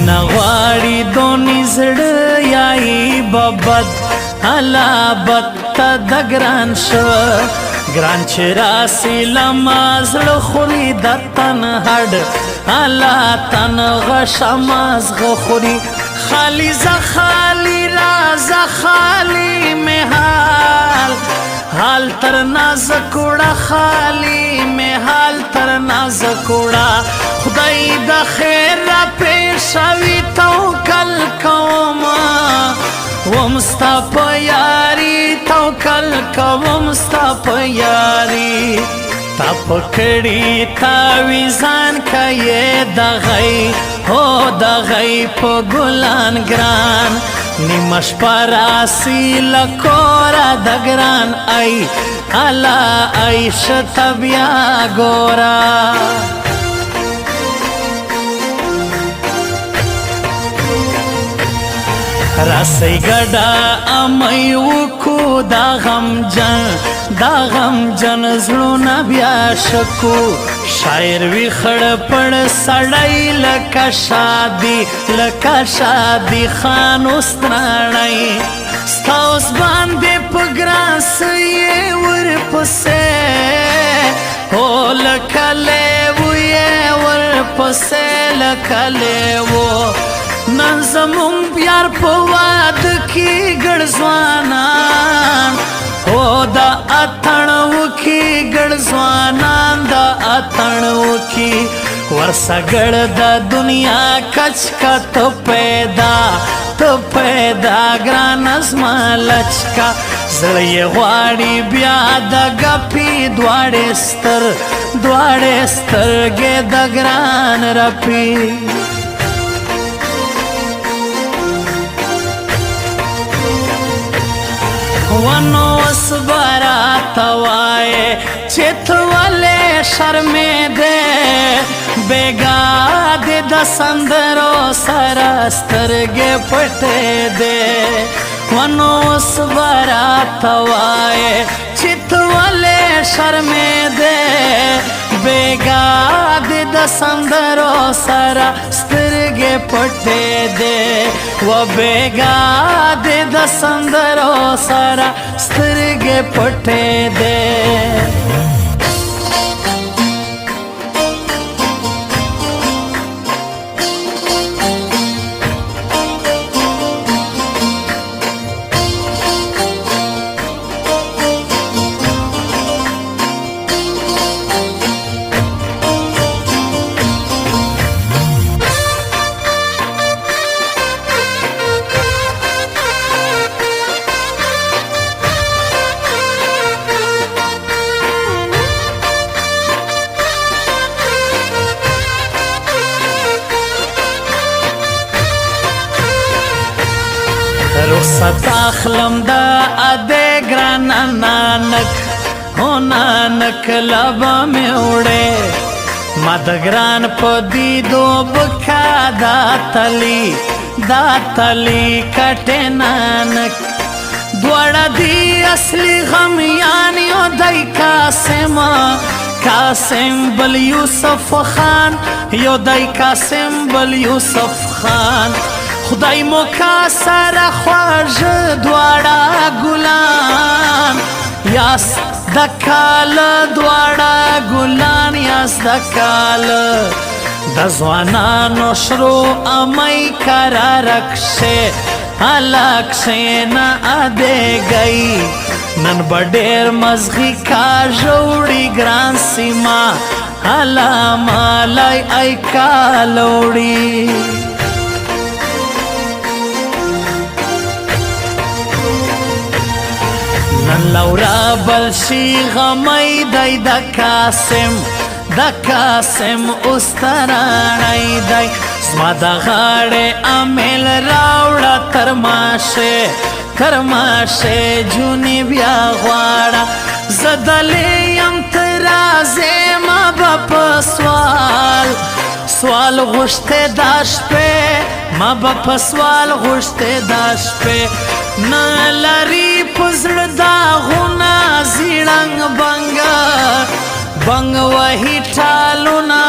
مینا غواړي دونی زړه یای ببد الله بد ته د ګران شو ګران چې راسي لما زړه خوري د تن هډ الله تن غشه مازغه خوري خالی ز خالی راز خالی مهال حال تر ناز کوڑا خالی میں حال تر ناز کوڑا خدای د خیر را پیشوی توکل کوما ومستا یاری توکل کومستا یاری تا پکړی تا ویزان کای د غی هو د غی په ګلان ګران نیمش پراسی لکورا د ګران ای الا عیش تبیا ګورا راسی گڑا امی وکو دا غم جن زلونا بیا شکو شاعر وی خڑ پڑ سڑائی لکا شادی خان استرانائی ستاوس باندے پگران سیے ور پسے ہو لکا لیو یہ ور پسے لکا لیو نن زمون پیار په واد کی ګړ ځوانان او دا اتن وکي ګړ ځوانان دا اتن وکي ورسا ګړ د دنیا کچ کا تو پیدا ګران ازما لچکا زړی غواړي بیا د غپی دواړه سترګې د ګران رپی ونو اسبارا توائے چت والے شرمے دے بیگا دے دسندرو سرسترگے پٹے دے ونو اسبارا توائے چت والے شرمے دے بیگا دے دسندرو سرسترگے پٹے دے و بیگا دے دسندرو سرسترگے پٹے دے رخصت اخلم دا اده گران نانک ہو نانک لبا میں اڑے ما دا گران پا دیدو بکا دا تلی کٹے نانک دوڑا دی اصلی غم یعنی او دائی قاسم بل یوسف خان یو دائی قاسم بل یوسف خان خدای مو کا سره خواج دواړه ګلان یاس د کال دواړه ګلان یاس د کال د ځوانانو شرو امای کرا رکشه الکشه نه اده گئی نن بډیر مزغی کا جوړی ګران سیما الا مالای ای کالوړی نن لورا بلشی غمی دی دا قاسم استرانای دی زما دا غاڑے امیل راوڑا ترماشه جونی بیا غواړه زدلی یم ترازی ما با سوال غشته داشت پی ما با سوال غشته داشت پی نلری پزر داغونا زیرنگ بنگ وحی ٹالونا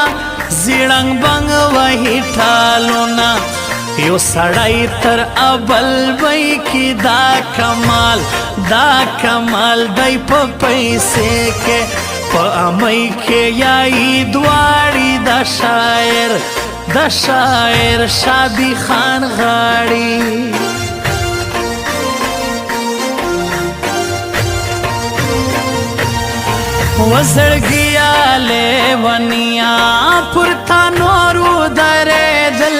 زیرنگ بنگ وحی ٹالونا یو سړی تر ابل وی کی دا کمال دی په پیسې کې په امۍ کې یای دواړي د شاعر شادي خان غاړي وزړګیا لیونیا پورته نورو درېدل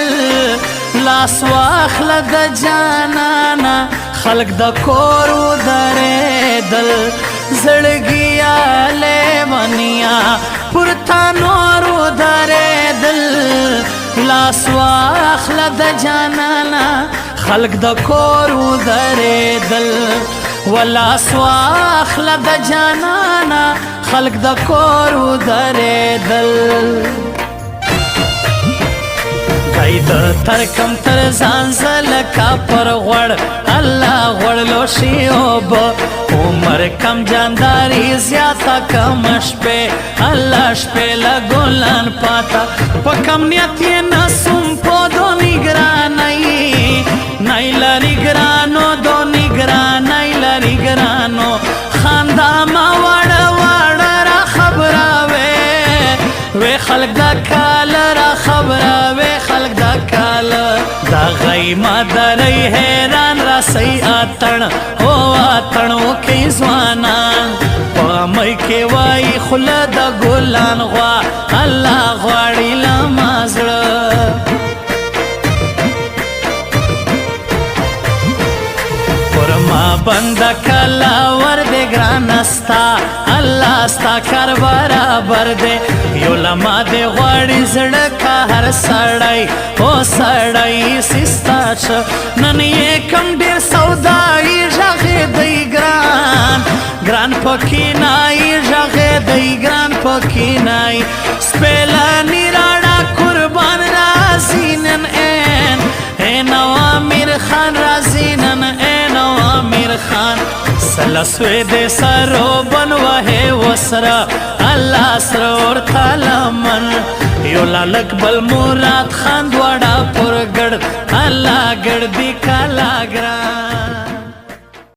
لاس واخله د جانانا خلق د کورو درېدل زړګیا لیونیا پورته نورو درېدل لاس واخله د جانانا خلق د کورو درېدل ولاس واخله د جانانا خلق د کورو درېدل دی د ترکم تر ځان زلکه پر غوړ الله غوړلو شي اوبه عمر کم جانداري زیاته کم شپې الله شپې له ګلان پاته په کم نیت یې نسوم په دو نګرانۍ نی لري ګرانو دو نګرانۍ لري ګرانو خندا ما وړه را خبراوې وې خلق دا کال را خبراوې خلق دا کال دا غیما درې حیران را سی اتن او اتنو کې ځوانان په مې کې وای خله د ګلان غوا الله غواړي لمازړه ما بند کلا ور دے گرانستا اللہ ستا کار برابر دے یو لما دے غواړي زړه کا هر سړی او سړی سستا چ نن یې کم ډیر سودای ژغې دی ګران پکې نای ژغې دی ګران پکې نای سپېلا نیراړه قربان راځي نن نو امیر خان راځي نن امیر خان سلسوی دے سرو بنوه وسرا اللہ سرور تالمن یو لالک بل مراد خان دوڑا پر گڑ اللہ گڑ دی کالا گرا